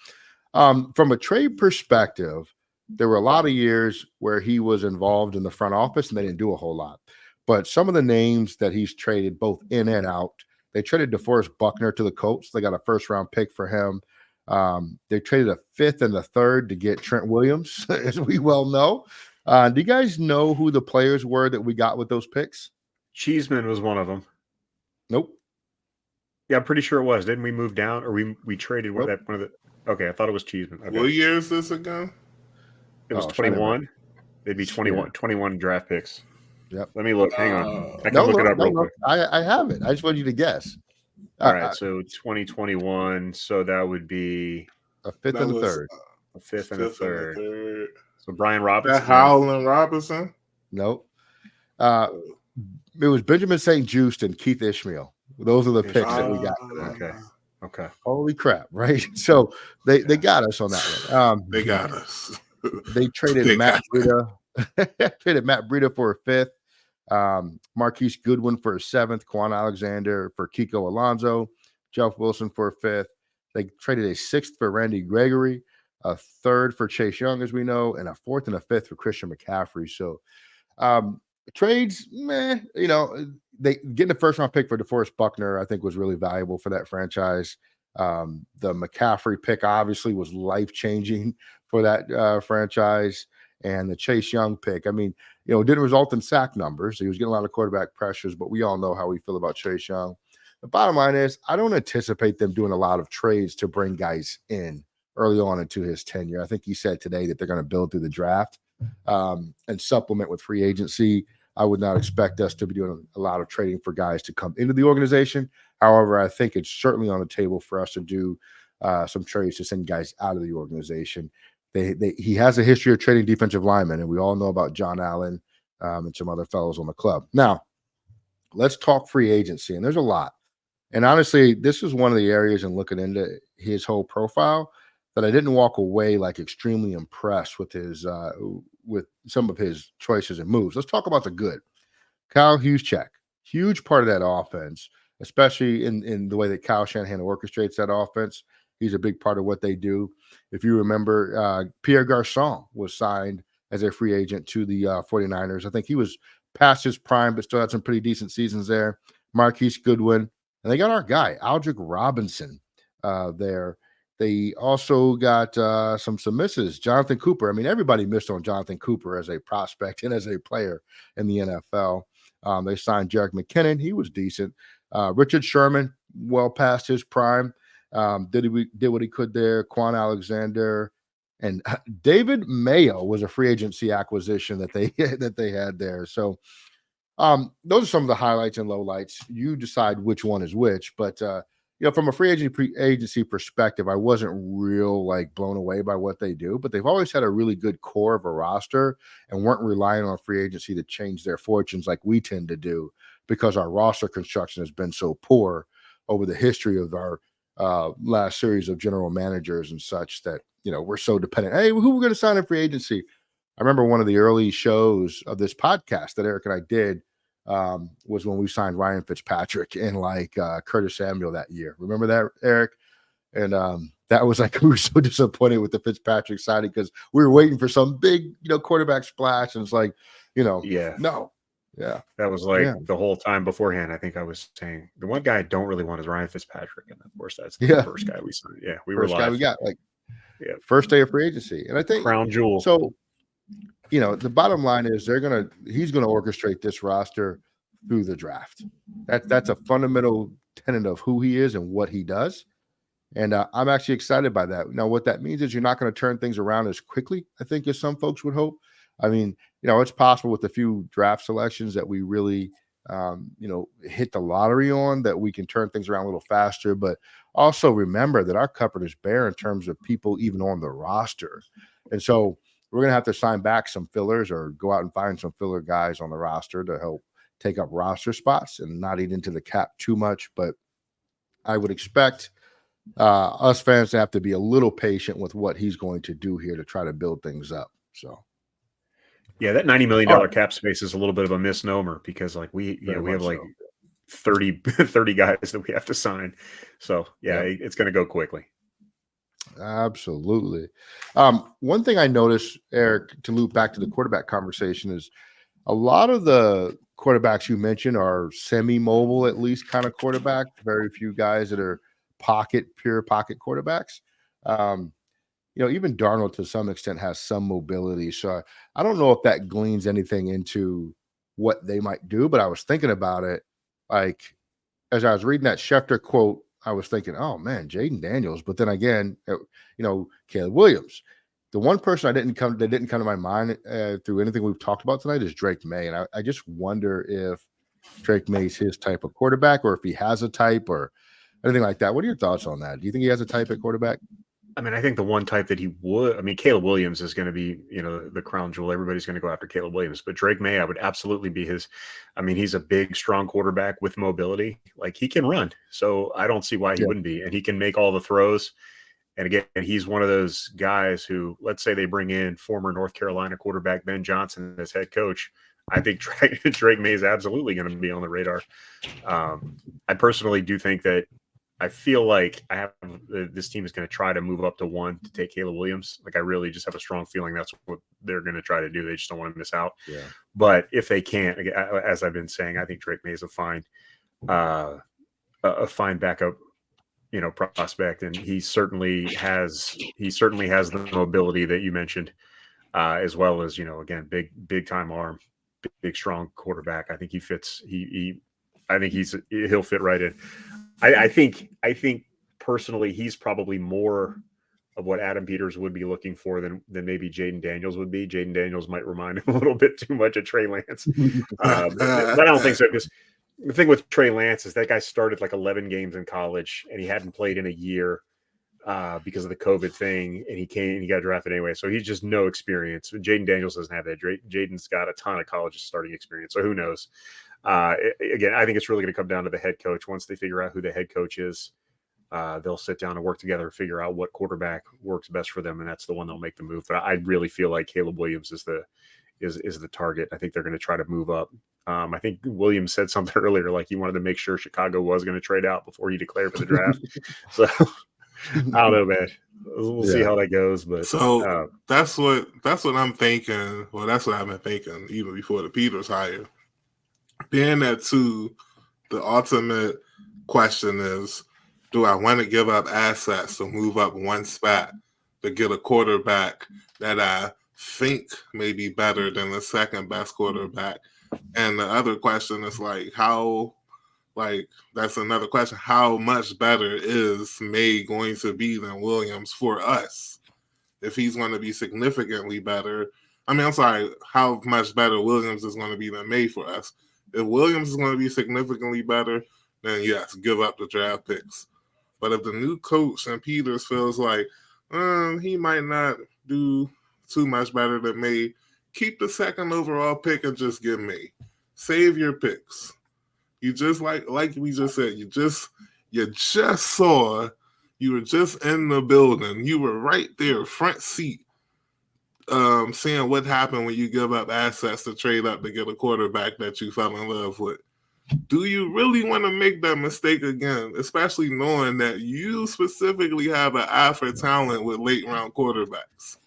[SPEAKER 1] from a trade perspective, there were a lot of years where he was involved in the front office and they didn't do a whole lot. But some of the names that he's traded both in and out, they traded DeForest Buckner to the Colts. They got a first-round pick for him. They traded a 5th and a 3rd to get Trent Williams, as we well know. Do you guys know who the players were that we got with those picks?
[SPEAKER 2] Cheeseman was one of them.
[SPEAKER 1] Nope.
[SPEAKER 2] Yeah, I'm pretty sure it was. Didn't we move down, or we traded
[SPEAKER 1] Nope.
[SPEAKER 2] one of the? Okay, I thought it was Cheeseman. Okay.
[SPEAKER 3] What year is this again?
[SPEAKER 2] It was 21. They'd be 21 draft picks.
[SPEAKER 1] Yep.
[SPEAKER 2] Let me look. Hang on. I can look it up real quick.
[SPEAKER 1] I have it. I just want you to guess.
[SPEAKER 2] All right. So 2021. So that would be
[SPEAKER 1] a 5th and a 3rd.
[SPEAKER 2] A 5th and a 3rd. So Brian Robinson.
[SPEAKER 3] Howland Robinson?
[SPEAKER 1] Nope. It was Benjamin St. Just and Keith Ishmael. Those are the picks that we got.
[SPEAKER 2] Okay.
[SPEAKER 1] Holy crap! Right. So they got us on that one.
[SPEAKER 3] They got us.
[SPEAKER 1] They traded Matt Breida. Traded Matt Breida for a 5th. Marquise Goodwin for a 7th. Quan Alexander for Kiko Alonso. Jeff Wilson for a 5th. They traded a 6th for Randy Gregory, a 3rd for Chase Young, as we know, and a 4th and a 5th for Christian McCaffrey. So trades, they getting the first-round pick for DeForest Buckner, I think, was really valuable for that franchise. The McCaffrey pick obviously was life-changing for that franchise. And the Chase Young pick, I mean, didn't result in sack numbers. He was getting a lot of quarterback pressures, but we all know how we feel about Chase Young. The bottom line is, I don't anticipate them doing a lot of trades to bring guys in early on into his tenure. I think he said today that they're going to build through the draft and supplement with free agency. I would not expect us to be doing a lot of trading for guys to come into the organization. However, I think it's certainly on the table for us to do some trades to send guys out of the organization. He has a history of trading defensive linemen, and we all know about John Allen and some other fellows on the club. Now, let's talk free agency, and there's a lot. And honestly, this is one of the areas in looking into his whole profile that I didn't walk away like extremely impressed with his with some of his choices and moves. Let's talk about the good. Kyle Juszczyk, huge part of that offense, especially in the way that Kyle Shanahan orchestrates that offense. He's a big part of what they do. If you remember, Pierre Garçon was signed as a free agent to the 49ers. I think he was past his prime, but still had some pretty decent seasons there. Marquise Goodwin. And they got our guy, Aldrick Robinson, there. They also got some misses. Jonathan Cooper. I mean, everybody missed on Jonathan Cooper as a prospect and as a player in the NFL. They signed Jerick McKinnon. He was decent. Richard Sherman, well past his prime. Did what he could there. Quan Alexander and David Mayo was a free agency acquisition that they had there. So those are some of the highlights and lowlights. You decide which one is which, but from a free agency perspective, I wasn't real blown away by what they do, but they've always had a really good core of a roster and weren't relying on free agency to change their fortunes like we tend to do, because our roster construction has been so poor over the history of our last series of general managers and such that, we're so dependent. Hey, who we're going to sign in free agency? I remember one of the early shows of this podcast that Eric and I did was when we signed Ryan Fitzpatrick and Curtis Samuel that year. Remember that, Eric? And that was we were so disappointed with the Fitzpatrick signing because we were waiting for some big, quarterback splash. And it's no. Yeah.
[SPEAKER 2] That was the whole time beforehand. I think I was saying the one guy I don't really want is Ryan Fitzpatrick. And of course, that's the first guy we signed. Yeah. We
[SPEAKER 1] first
[SPEAKER 2] were
[SPEAKER 1] guy we got first day of free agency. And I think
[SPEAKER 2] crown jewel.
[SPEAKER 1] So, the bottom line is he's going to orchestrate this roster through the draft. That's a fundamental tenet of who he is and what he does. And I'm actually excited by that. Now, what that means is you're not going to turn things around as quickly, I think, as some folks would hope. I mean, it's possible with a few draft selections that we really, hit the lottery on, that we can turn things around a little faster. But also remember that our cupboard is bare in terms of people even on the roster. And so we're going to have to sign back some fillers or go out and find some filler guys on the roster to help take up roster spots and not eat into the cap too much. But I would expect us fans to have to be a little patient with what he's going to do here to try to build things up. So,
[SPEAKER 2] yeah, that $90 million
[SPEAKER 1] All right.
[SPEAKER 2] cap space is a little bit of a misnomer because like we
[SPEAKER 1] Very
[SPEAKER 2] have
[SPEAKER 1] much
[SPEAKER 2] like
[SPEAKER 1] so.
[SPEAKER 2] 30 guys that we have to sign. So yeah,
[SPEAKER 1] Yep.
[SPEAKER 2] it's going to go quickly.
[SPEAKER 1] Absolutely. One thing I noticed, Eric, to loop back to the quarterback conversation, is a lot of the quarterbacks you mentioned are semi-mobile, at least kind of quarterback. Very few guys that are pure pocket quarterbacks. Even Darnold to some extent has some mobility. So I don't know if that gleans anything into what they might do, but I was thinking about it. Like, as I was reading that Schefter quote, I was thinking, oh man, Jaden Daniels. But then again, Caleb Williams. The one person that didn't come to my mind through anything we've talked about tonight is Drake May. And I just wonder if Drake May's his type of quarterback, or if he has a type or anything like that. What are your thoughts on that? Do you think he has a type at quarterback?
[SPEAKER 2] I mean, I think the one type that he would, I mean, Caleb Williams is going to be, the crown jewel. Everybody's going to go after Caleb Williams, but Drake May, I would absolutely be his. I mean, he's a big, strong quarterback with mobility. Like, he can run. So I don't see why he wouldn't be. And he can make all the throws. And again, he's one of those guys who, let's say they bring in former North Carolina quarterback Ben Johnson as head coach. I think Drake May is absolutely going to be on the radar. I personally do think that I feel like this team is going to try to move up to 1 to take Caleb Williams. Like, I really just have a strong feeling that's what they're going to try to do. They just don't want to miss out.
[SPEAKER 1] Yeah.
[SPEAKER 2] But if they can't, as I've been saying, I think Drake May is a fine backup, prospect, and he certainly has the mobility that you mentioned, as well as again, big time arm, big strong quarterback. I think he fits. I think he'll fit right in. I think personally, he's probably more of what Adam Peters would be looking for than maybe Jaden Daniels would be. Jaden Daniels might remind him a little bit too much of Trey Lance, but I don't think so, because the thing with Trey Lance is that guy started like 11 games in college and he hadn't played in a year because of the COVID thing, and he got drafted anyway. So he's just no experience. Jaden Daniels doesn't have that. Jaden's got a ton of college starting experience. So who knows? Again, I think it's really going to come down to the head coach. Once they figure out who the head coach is, they'll sit down and work together and figure out what quarterback works best for them, and that's the one they'll make the move. But I really feel like Caleb Williams is the target. I think they're going to try to move up. I think Williams said something earlier, like he wanted to make sure Chicago was going to trade out before he declared for the draft. So I don't know, man. We'll see how that goes. But
[SPEAKER 3] so that's what I'm thinking. Well, that's what I've been thinking even before the Peters hire. Being that too, the ultimate question is, do I want to give up assets to move up one spot to get a quarterback that I think may be better than the second best quarterback? And the other question is that's another question. How much better is May going to be than Williams for us? If he's going to be significantly better, how much better Williams is going to be than May for us? If Williams is going to be significantly better, then yes, give up the draft picks. But if the new coach and Peters feels like he might not do too much better than May, keep the second overall pick and just give May. Save your picks. You just like we just said, you just saw, you were just in the building. You were right there, front seat, seeing what happened when you give up assets to trade up to get a quarterback that you fell in love with. Do you really want to make that mistake again, especially knowing that you specifically have an eye for talent with late round quarterbacks?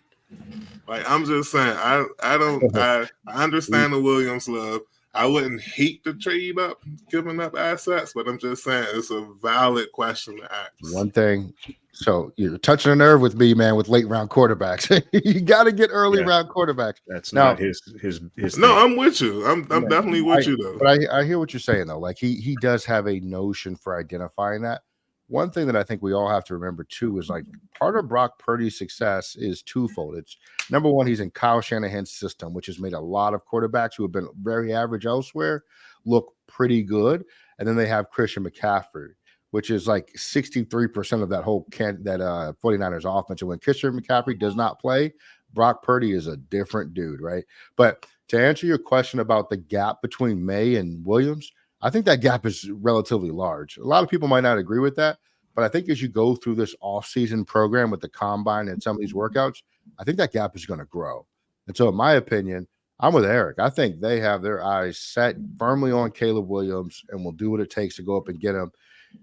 [SPEAKER 3] Like, I'm just saying, I understand the Williams love. I wouldn't hate to trade up, giving up assets, but I'm just saying it's a valid question to ask.
[SPEAKER 1] One thing, so you're touching a nerve with me, man, with late round quarterbacks. You got to get early round quarterbacks.
[SPEAKER 2] That's not his.
[SPEAKER 3] No,
[SPEAKER 2] thing.
[SPEAKER 3] I'm with you. I'm definitely with you though.
[SPEAKER 1] But I hear what you're saying though. Like he does have a notion for identifying that. One thing that I think we all have to remember too is, like, part of Brock Purdy's success is twofold. It's number one, he's in Kyle Shanahan's system, which has made a lot of quarterbacks who have been very average elsewhere look pretty good. And then they have Christian McCaffrey, which is like 63% of that whole 49ers offense. And when Christian McCaffrey does not play, Brock Purdy is a different dude, right? But to answer your question about the gap between May and Williams, I think that gap is relatively large. A lot of people might not agree with that, but I think as you go through this off-season program with the combine and some of these workouts, I think that gap is going to grow. And so, in my opinion, I'm with Eric. I think they have their eyes set firmly on Caleb Williams and will do what it takes to go up and get him.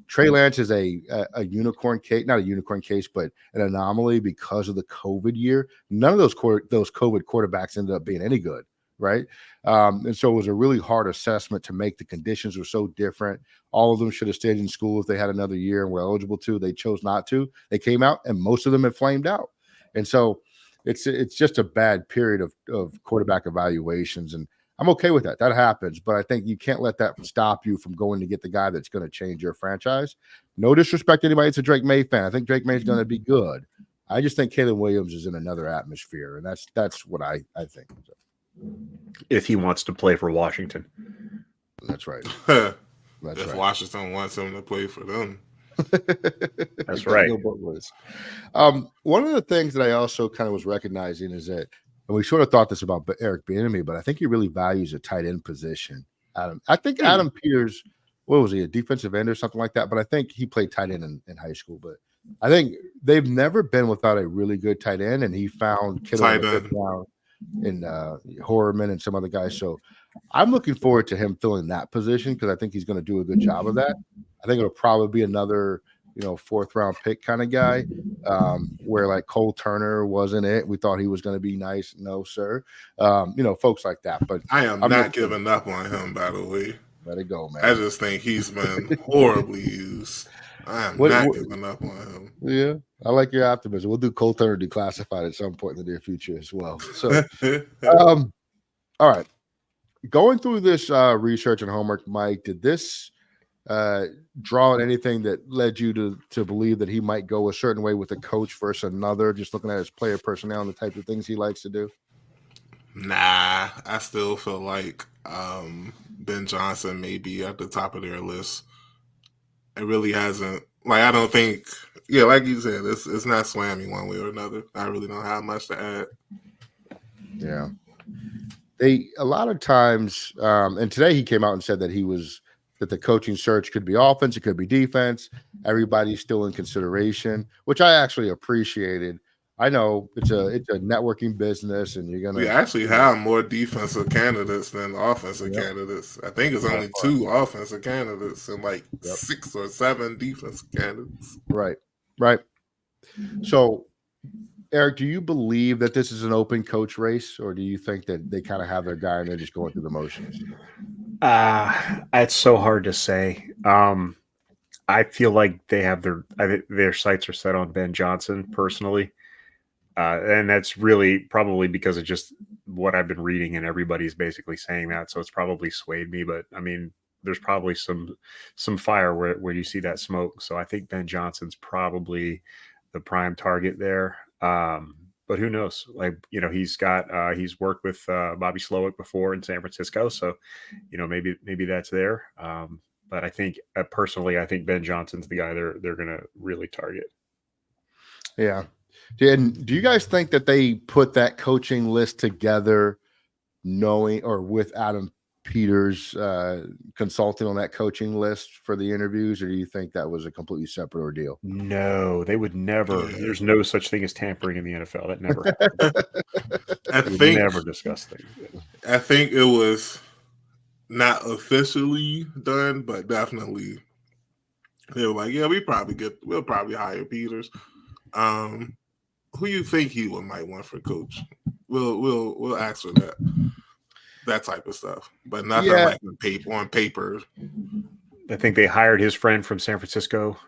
[SPEAKER 1] Trey Lance is a unicorn case, not a unicorn case, but an anomaly because of the COVID year. None of those COVID quarterbacks ended up being any good, right? And so it was a really hard assessment to make. The conditions were so different. All of them should have stayed in school if they had another year and were eligible to. They chose not to. They came out, and most of them had flamed out. And so it's just a bad period of quarterback evaluations, and I'm okay with that. That happens, but I think you can't let that stop you from going to get the guy that's going to change your franchise. No disrespect to anybody that's a Drake May fan. I think Drake May is going to be good. I just think Caleb Williams is in another atmosphere, and that's what I think.
[SPEAKER 2] If he wants to play for Washington.
[SPEAKER 1] That's right.
[SPEAKER 3] If
[SPEAKER 1] right.
[SPEAKER 3] Washington wants him to play for them.
[SPEAKER 2] That's right.
[SPEAKER 1] One of the things that I also kind of was recognizing is that, and we sort of thought this about Eric Bieniemy, but I think he really values a tight end position. I think Adam Peters, what was he, a defensive end or something like that? But I think he played tight end in high school. But I think they've never been without a really good tight end, and he found Kittle in the fifth round and Horriman and some other guys. So I'm looking forward to him filling that position because I think he's going to do a good job of that. I think it'll probably be another, fourth round pick kind of guy, where like Cole Turner wasn't it. We thought he was going to be nice. No, sir. Folks like that. But
[SPEAKER 3] I'm not giving up on him, by the way.
[SPEAKER 1] Let it go, man.
[SPEAKER 3] I just think he's been horribly used. I am not giving up on him.
[SPEAKER 1] Yeah, I like your optimism. We'll do Cole Turner declassified at some point in the near future as well. So, all right. Going through this research and homework, Mike, did this draw on anything that led you to believe that he might go a certain way with a coach versus another, just looking at his player personnel and the type of things he likes to do?
[SPEAKER 3] Nah, I still feel like Ben Johnson may be at the top of their list. It really hasn't. Like, I don't think, like you said, it's not slamming one way or another. I really don't have much to add.
[SPEAKER 1] Yeah. A lot of times, and today he came out and said that that the coaching search could be offense, it could be defense. Everybody's still in consideration, which I actually appreciated. I know it's a networking business, and we
[SPEAKER 3] actually have more defensive candidates than offensive candidates. I think it's only 2 offensive candidates and like 6 or 7 defensive candidates.
[SPEAKER 1] Right. So, Eric, do you believe that this is an open coach race, or do you think that they kind of have their guy and they're just going through the motions?
[SPEAKER 2] It's so hard to say. I feel like they have their sights are set on Ben Johnson personally. And that's really probably because of just what I've been reading, and everybody's basically saying that. So it's probably swayed me, but I mean, there's probably some fire where you see that smoke. So I think Ben Johnson's probably the prime target there. But who knows? Like, he's worked with Bobby Slowick before in San Francisco. So, maybe that's there. But I think personally, I think Ben Johnson's the guy they're going to really target.
[SPEAKER 1] Yeah. And do you guys think that they put that coaching list together knowing or with Adam Peters consulting on that coaching list for the interviews, or do you think that was a completely separate ordeal?
[SPEAKER 2] No, they would never. There's no such thing as tampering in the NFL. That never happens.
[SPEAKER 3] I think
[SPEAKER 2] never discuss things.
[SPEAKER 3] I think it was not officially done, but definitely they were like, we'll probably hire Peters. Who you think he might want for coach? We'll ask for that type of stuff, but nothing like on paper.
[SPEAKER 2] I think they hired his friend from San Francisco,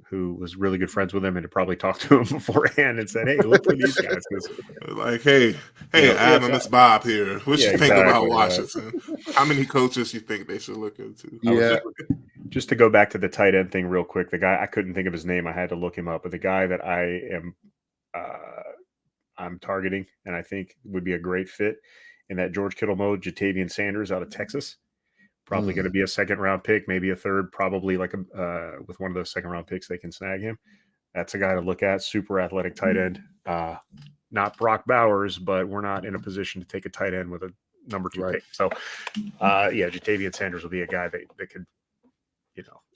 [SPEAKER 2] who was really good friends with him, and had probably talked to him beforehand and said, "Hey, look for these guys."
[SPEAKER 3] Like, hey, Adam, it's Bob here. What you think about Washington? How many coaches you think they should look into?
[SPEAKER 1] Yeah.
[SPEAKER 2] Just to go back to the tight end thing real quick, the guy, I couldn't think of his name. I had to look him up, but the guy that I'm targeting and I think would be a great fit in that George Kittle mode, Jatavian Sanders out of Texas. Probably going to be a second round pick, maybe a third, probably like with one of those second round picks, they can snag him. That's a guy to look at. Super athletic tight end. not Brock Bowers, but we're not in a position to take a tight end with a number 2
[SPEAKER 1] Right.
[SPEAKER 2] pick. So, Jatavian Sanders will be a guy that could,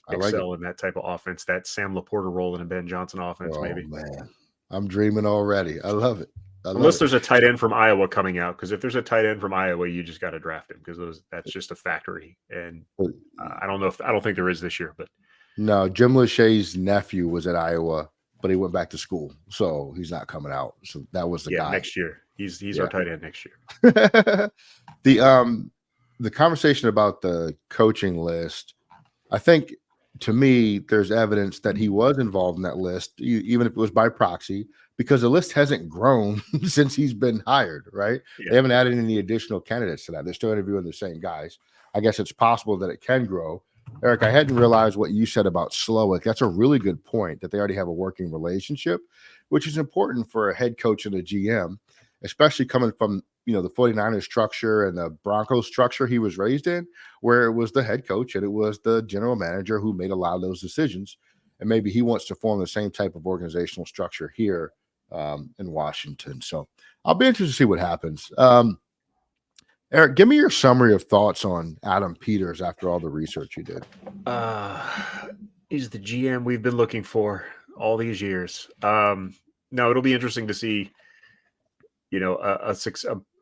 [SPEAKER 1] I like it.
[SPEAKER 2] excel in that type of offense, that Sam Laporta role in a Ben Johnson offense,
[SPEAKER 1] Oh
[SPEAKER 2] maybe.
[SPEAKER 1] man, I'm dreaming already. I love it.
[SPEAKER 2] Unless there's a tight end from Iowa coming out, because if there's a tight end from Iowa, you just got to draft him because that's just a factory. And I don't think there is this year, but
[SPEAKER 1] no, Jim Lachey's nephew was at Iowa, but he went back to school, so he's not coming out. So that was the guy
[SPEAKER 2] next year. He's our tight end next year.
[SPEAKER 1] The conversation about the coaching list, I think to me, there's evidence that he was involved in that list, even if it was by proxy, because the list hasn't grown since he's been hired, right?
[SPEAKER 2] Yeah.
[SPEAKER 1] They haven't added any additional candidates to that. They're still interviewing the same guys. I guess it's possible that it can grow. Eric, I hadn't realized what you said about Slowick. That's a really good point, that they already have a working relationship, which is important for a head coach and a GM, especially coming from the 49ers structure and the Broncos structure he was raised in, where it was the head coach and it was the general manager who made a lot of those decisions. And maybe he wants to form the same type of organizational structure here in Washington. So I'll be interested to see what happens. Eric, give me your summary of thoughts on Adam Peters after all the research you did.
[SPEAKER 2] He's the GM we've been looking for all these years. No, it'll be interesting to see,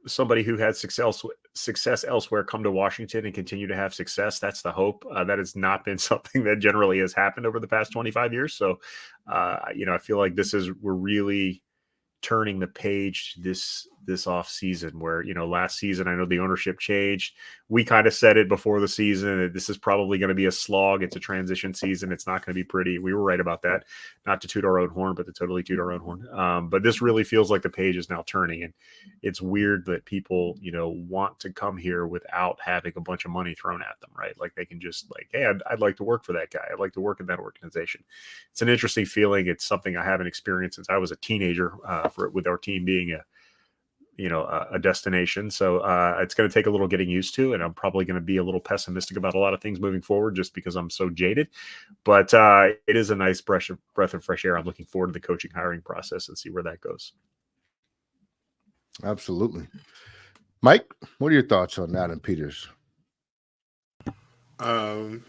[SPEAKER 2] somebody who had success elsewhere come to Washington and continue to have success. That's the hope. That has not been something that generally has happened over the past 25 years. So, I feel like we're really turning the page this off season, where last season I know the ownership changed. We kind of said it before the season, this is probably going to be a slog. It's a transition season. It's not going to be pretty. We were right about that. Not to toot our own horn, but to totally toot our own horn. But this really feels like the page is now turning, and it's weird that people want to come here without having a bunch of money thrown at them, right? Like they can just hey, I'd like to work for that guy. I'd like to work in that organization. It's an interesting feeling. It's something I haven't experienced since I was a teenager, with our team being a destination. So it's going to take a little getting used to, and I'm probably going to be a little pessimistic about a lot of things moving forward just because I'm so jaded. But it is a nice breath of fresh air. I'm looking forward to the coaching hiring process and see where that goes.
[SPEAKER 1] Absolutely. Mike, what are your thoughts on Adam Peters?
[SPEAKER 3] You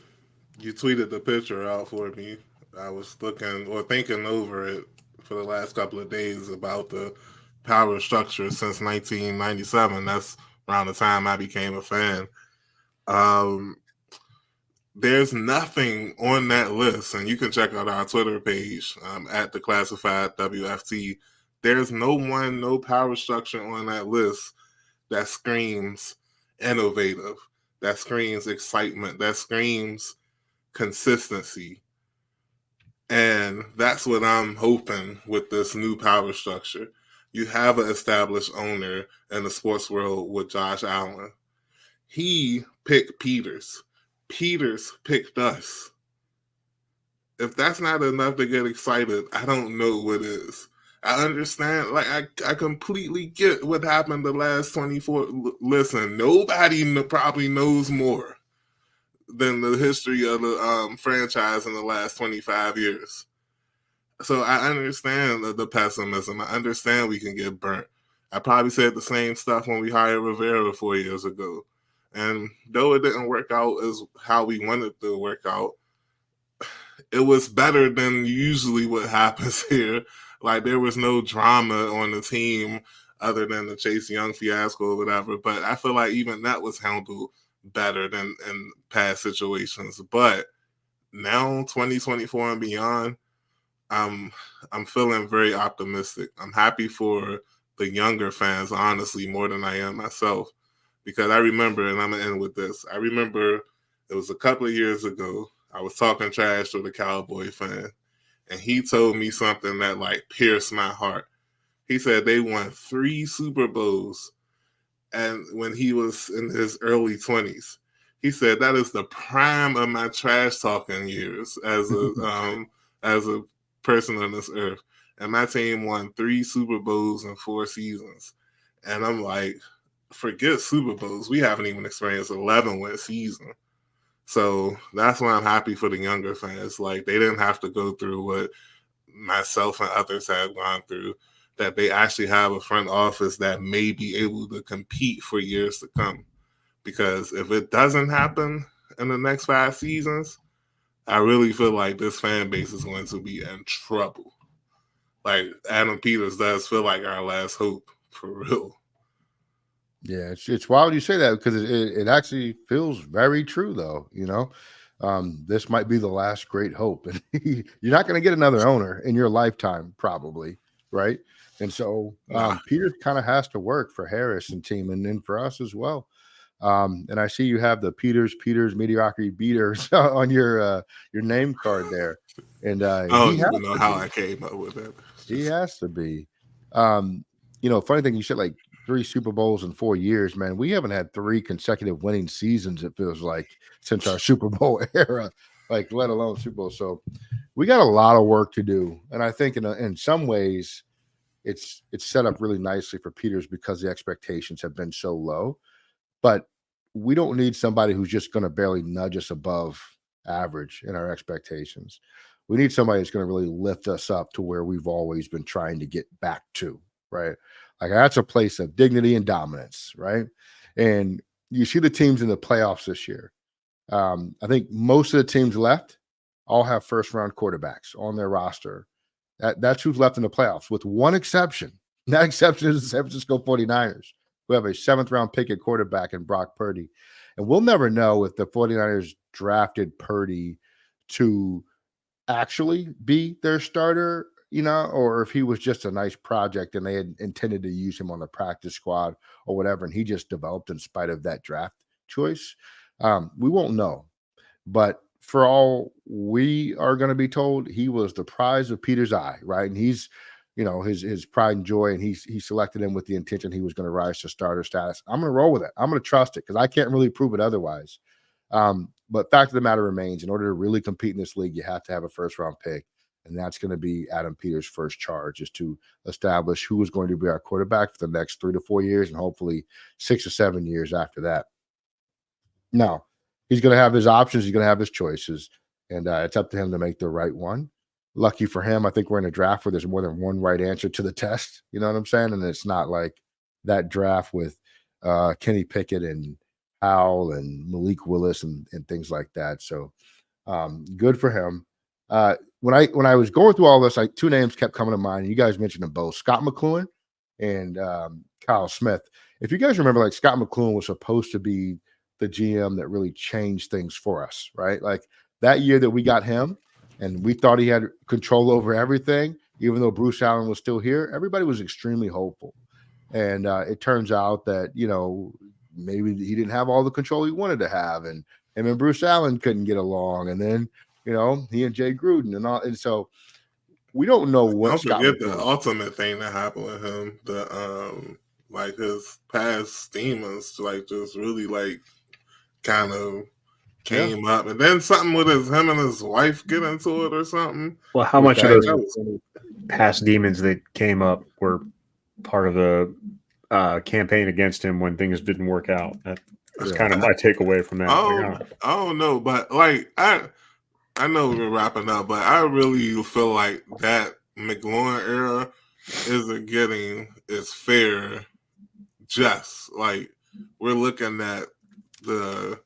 [SPEAKER 3] tweeted the picture out for me. I was looking or thinking over it for the last couple of days about the power structure since 1997. That's around the time I became a fan. There's nothing on that list, and you can check out our Twitter page at the Classified WFT. There's no power structure on that list that screams innovative, that screams excitement, that screams consistency. And that's what I'm hoping with this new power structure. You have an established owner in the sports world with Josh Allen. He picked Peters. Peters picked us. If that's not enough to get excited, I don't know what is. I understand, I completely get what happened the last 24. Listen, nobody probably knows more than the history of the franchise in the last 25 years. So I understand the pessimism. I understand we can get burnt. I probably said the same stuff when we hired Rivera 4 years ago. And though it didn't work out as how we wanted to work out, it was better than usually what happens here. Like, there was no drama on the team other than the Chase Young fiasco or whatever. But I feel like even that was handled better than in past situations. But now, 2024 and beyond, I'm feeling very optimistic. I'm happy for the younger fans, honestly, more than I am myself. Because I remember, and I'm going to end with this, I remember it was a couple of years ago, I was talking trash to the Cowboy fan, and he told me something that pierced my heart. He said they won 3 Super Bowls, and when he was in his early 20s. He said that is the prime of my trash talking years as a person on this earth. And my team won 3 Super Bowls in 4 seasons. And I'm like, forget Super Bowls. We haven't even experienced 11-win season. So that's why I'm happy for the younger fans. They didn't have to go through what myself and others have gone through. that they actually have a front office that may be able to compete for years to come. Because if it doesn't happen in the next 5 seasons, I really feel like this fan base is going to be in trouble. Like Adam Peters does feel like our last hope for real.
[SPEAKER 1] Yeah, it's wild you say that because it actually feels very true though. This might be the last great hope, and you're not going to get another owner in your lifetime, probably, right? And so Peters kind of has to work for Harris and team, and then for us as well. And I see you have the Peters Mediocrity Beaters on your name card there, and
[SPEAKER 3] I don't even know how I came up with that.
[SPEAKER 1] He has to be. Funny thing, you said like 3 Super Bowls in 4 years, man. We haven't had 3 consecutive winning seasons, it feels like, since our Super Bowl era, like let alone Super Bowl. So we got a lot of work to do. And I think in some ways it's set up really nicely for Peters because the expectations have been so low. But we don't need somebody who's just going to barely nudge us above average in our expectations. We need somebody that's going to really lift us up to where we've always been trying to get back to, right? Like that's a place of dignity and dominance, right? And you see the teams in the playoffs this year. I think most of the teams left all have first round quarterbacks on their roster. That's who's left in the playoffs, with one exception. That exception is the San Francisco 49ers, who have a 7th round pick at quarterback in Brock Purdy. And we'll never know if the 49ers drafted Purdy to actually be their starter, or if he was just a nice project and they had intended to use him on the practice squad or whatever, and he just developed in spite of that draft choice. We won't know. But for all we are going to be told, he was the prize of Peter's eye, right? And he's, his pride and joy, and he selected him with the intention he was going to rise to starter status. I'm going to roll with it. I'm going to trust it because I can't really prove it otherwise. But fact of the matter remains, in order to really compete in this league, you have to have a first round pick. And that's going to be Adam Peters' first charge, is to establish who is going to be our quarterback for the next 3 to 4 years and hopefully 6 or 7 years after that. Now, he's going to have his options. He's going to have his choices. And it's up to him to make the right one. Lucky for him, I think we're in a draft where there's more than one right answer to the test. You know what I'm saying? And it's not like that draft with Kenny Pickett and Howell and Malik Willis and things like that. So good for him. When I was going through all this, 2 names kept coming to mind. You guys mentioned them both, Scott McCloughan and Kyle Smith. If you guys remember, like Scott McCloughan was supposed to be the GM that really changed things for us, right? Like that year that we got him and we thought he had control over everything, even though Bruce Allen was still here, everybody was extremely hopeful. And it turns out that, maybe he didn't have all the control he wanted to have. And him and Bruce Allen couldn't get along. And then, he and Jay Gruden and all. And so we don't know what.
[SPEAKER 3] Don't forget the ultimate thing that happened with him. The like his past demons, like just really like kind of came up, and then something with him and his wife get into it or something.
[SPEAKER 2] Well, how much of those past demons that came up were part of the campaign against him when things didn't work out? That's kind of my takeaway from that.
[SPEAKER 3] I don't know, but like I know we're wrapping up, but I really feel like that McLaurin era isn't getting its fair just. Like we're looking at the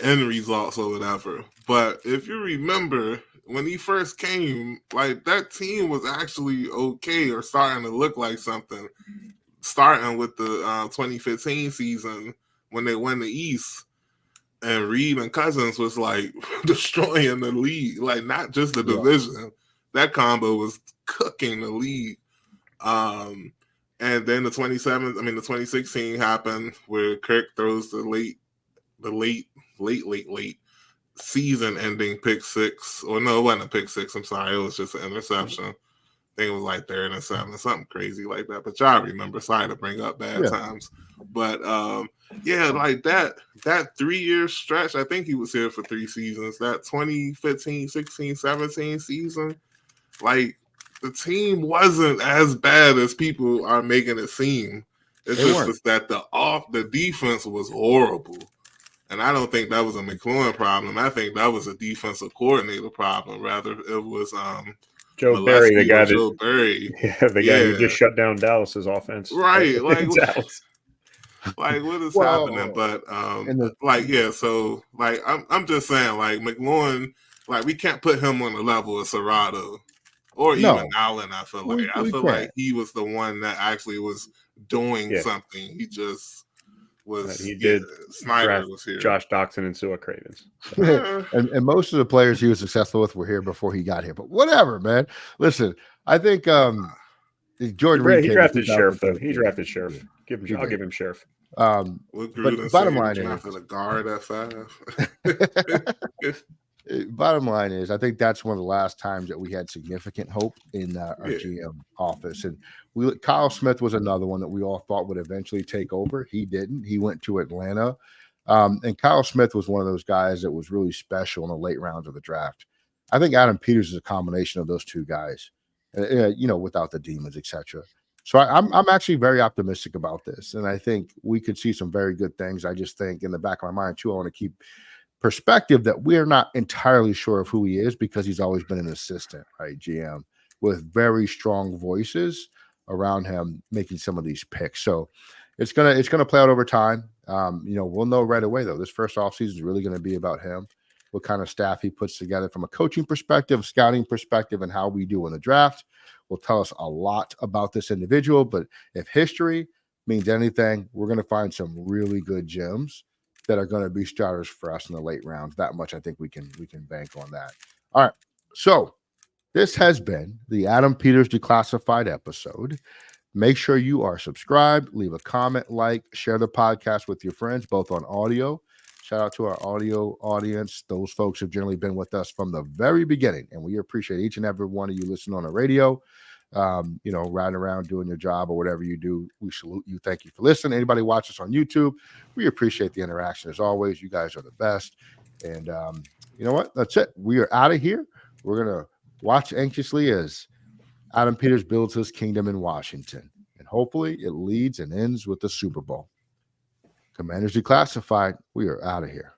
[SPEAKER 3] end results or whatever. But if you remember, when he first came, like that team was actually okay or starting to look like something. Starting with the 2015 season when they won the East, and Reed and Cousins was like destroying the league, like not just the division. That combo was cooking the league. And then the 2016 happened where Kirk throws the late season-ending pick 6. Or no, it wasn't a pick 6. I'm sorry, it was just an interception. I think it was like 3rd and 7, something crazy like that. But y'all remember, sorry to bring up bad times. But like that 3-year stretch, I think he was here for 3 seasons. That 2015, 16, 17 season, like the team wasn't as bad as people are making it seem. It's just that the defense was horrible. And I don't think that was a McLaurin problem. I think that was a defensive coordinator problem. Rather, it was
[SPEAKER 2] Joe Barry, the guy
[SPEAKER 3] Joe Barry.
[SPEAKER 2] the guy who just shut down Dallas's offense.
[SPEAKER 3] Right. Like,
[SPEAKER 2] Dallas.
[SPEAKER 3] like what is
[SPEAKER 1] Well,
[SPEAKER 3] happening? But
[SPEAKER 1] and
[SPEAKER 3] so like I'm just saying, like McLaurin, like we can't put him on the level of Serrato or
[SPEAKER 1] No,
[SPEAKER 3] even Allen. I feel like
[SPEAKER 1] we
[SPEAKER 3] like
[SPEAKER 1] can't.
[SPEAKER 3] he was the one that actually was doing
[SPEAKER 2] Yeah.
[SPEAKER 3] something. He just was.
[SPEAKER 2] He did
[SPEAKER 3] Snyder
[SPEAKER 2] draft
[SPEAKER 3] was here.
[SPEAKER 2] Josh Doxson and Sua Cravens.
[SPEAKER 1] So. and most of the players he was successful with were here before he got here. But whatever, man. Listen, I think Jordan Reed
[SPEAKER 2] He
[SPEAKER 1] came
[SPEAKER 2] drafted
[SPEAKER 1] in
[SPEAKER 2] Sheriff though.
[SPEAKER 1] 2013.
[SPEAKER 2] He drafted Sheriff. I'll give him Sheriff.
[SPEAKER 3] What
[SPEAKER 1] But
[SPEAKER 3] Gruden
[SPEAKER 1] bottom
[SPEAKER 3] said,
[SPEAKER 1] line
[SPEAKER 3] he
[SPEAKER 1] is,
[SPEAKER 3] drafted a guard at 5.
[SPEAKER 1] bottom line is, I think that's one of the last times that we had significant hope in our GM office. And Kyle Smith was another one that we all thought would eventually take over. He didn't. He went to Atlanta. And Kyle Smith was one of those guys that was really special in the late rounds of the draft. I think Adam Peters is a combination of those two guys, without the demons, etc. So I'm actually very optimistic about this. And I think we could see some very good things. I just think in the back of my mind, too, I want to keep perspective that we're not entirely sure of who he is because he's always been an assistant, right? GM with very strong voices around him making some of these picks. So it's gonna play out over time. We'll know right away though. This first offseason is really going to be about him, what kind of staff he puts together from a coaching perspective, scouting perspective, and how we do in the draft will tell us a lot about this individual. But if history means anything, we're going to find some really good gems that are going to be starters for us in the late rounds. That much I think we can bank on that. All right. So this has been the Adam Peters Declassified episode. Make sure you are subscribed, leave a comment, share the podcast with your friends, both on audio. Shout out to our audio audience. Those folks have generally been with us from the very beginning, and we appreciate each and every one of you listening on the radio. Riding around doing your job or whatever you do, we salute you. Thank you for listening. Anybody watch us on YouTube, we appreciate the interaction as always. You guys are the best. And you know what? That's it. We are out of here. We're going to watch anxiously as Adam Peters builds his kingdom in Washington. And hopefully it leads and ends with the Super Bowl. Commanders Declassified. We are out of here.